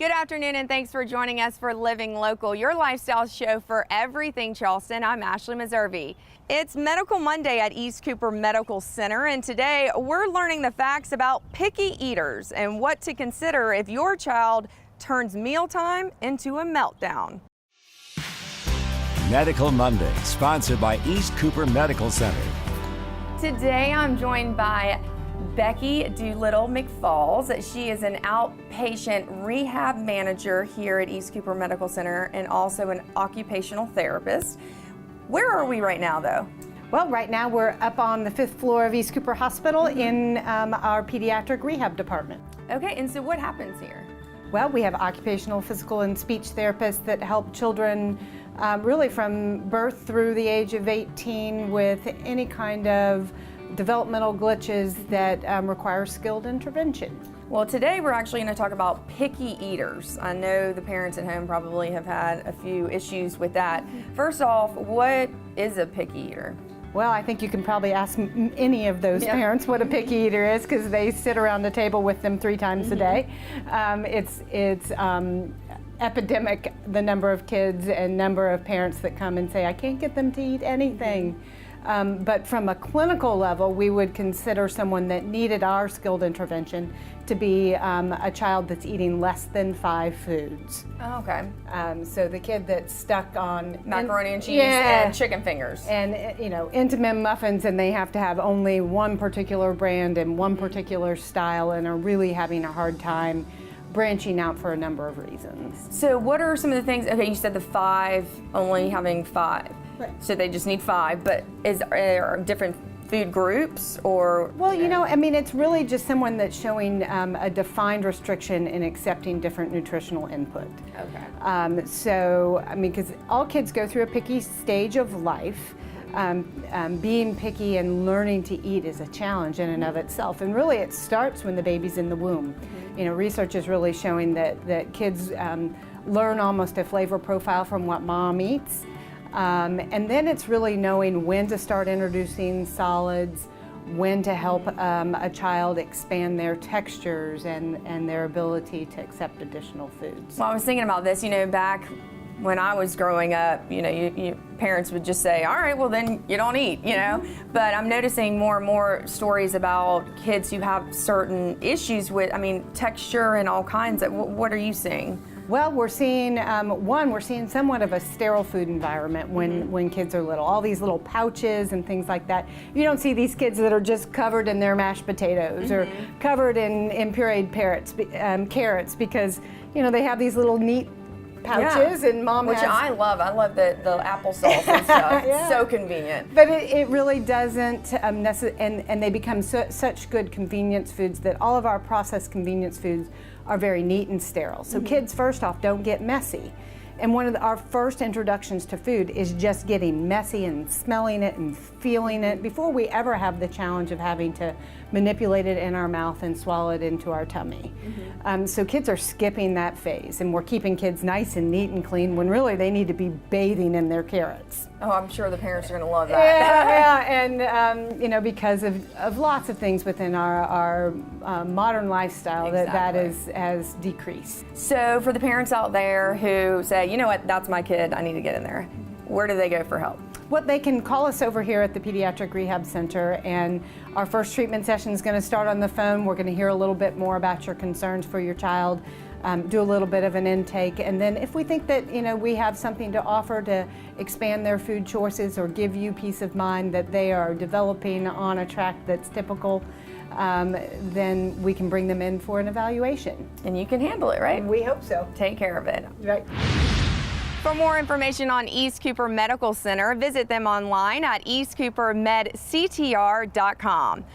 Good afternoon and thanks for joining us for Living Local, your lifestyle show for everything Charleston. I'm Ashley Meservey. It's Medical Monday at East Cooper Medical Center, and today we're learning the facts about picky eaters and what to consider if your child turns mealtime into a meltdown. Medical Monday, sponsored by East Cooper Medical Center. Today I'm joined by Becky Doolittle McFalls. She is an outpatient rehab manager here at East Cooper Medical Center and also an occupational therapist. Where are we right now, though? Well, right now we're up on the 5th floor of East Cooper Hospital in our pediatric rehab department. Okay, and so what happens here? Well, we have occupational, physical, and speech therapists that help children really from birth through the age of 18 with any kind of developmental glitches that require skilled intervention. Well, today we're actually going to talk about picky eaters. I know the parents at home probably have had a few issues with that. First off, what is a picky eater? Well, I think you can probably ask any of those parents what a picky eater is, because they sit around the table with them 3 times a day. It's epidemic, the number of kids and number of parents that come and say, I can't get them to eat anything. But from a clinical level, we would consider someone that needed our skilled intervention to be a child that's eating less than 5 foods. Oh, okay. So the kid that's stuck on macaroni and cheese and chicken fingers. And, Intimate muffins, and they have to have only one particular brand and one particular style and are really having a hard time branching out for a number of reasons. So what are some of the things, okay, you said the 5, only having 5. Right. So they just need 5, but are there different food groups or? Well, it's really just someone that's showing a defined restriction in accepting different nutritional input. Okay. Because all kids go through a picky stage of life. Being picky and learning to eat is a challenge in and of itself. And really it starts when the baby's in the womb. Research is really showing that kids learn almost a flavor profile from what mom eats. And then it's really knowing when to start introducing solids, when to help a child expand their textures and their ability to accept additional foods. Well, I was thinking about this, back when I was growing up, parents would just say, all right, well then you don't eat, But I'm noticing more and more stories about kids who have certain issues with, texture and all kinds of, what are you seeing? Well, we're seeing, we're seeing somewhat of a sterile food environment when kids are little. All these little pouches and things like that. You don't see these kids that are just covered in their mashed potatoes or covered in pureed carrots because, they have these little neat pouches and mom Which has. I love. I love the applesauce and stuff. It's so convenient. But it really doesn't and they become such good convenience foods that all of our processed convenience foods are very neat and sterile. So kids, first off, don't get messy. And one of our first introductions to food is just getting messy and smelling it and feeling it before we ever have the challenge of having to manipulate it in our mouth and swallow it into our tummy. So kids are skipping that phase, and we're keeping kids nice and neat and clean when really they need to be bathing in their carrots. Oh, I'm sure the parents are going to love that. And because of lots of things within our modern lifestyle that has decreased. So for the parents out there who say, you know what, that's my kid, I need to get in there, where do they go for help? Well, they can call us over here at the Pediatric Rehab Center, and our first treatment session is going to start on the phone. We're going to hear a little bit more about your concerns for your child, do a little bit of an intake, and then if we think that we have something to offer to expand their food choices or give you peace of mind that they are developing on a track that's typical, then we can bring them in for an evaluation. And you can handle it, right? We hope so. Take care of it. Right. For more information on East Cooper Medical Center, visit them online at eastcoopermedctr.com.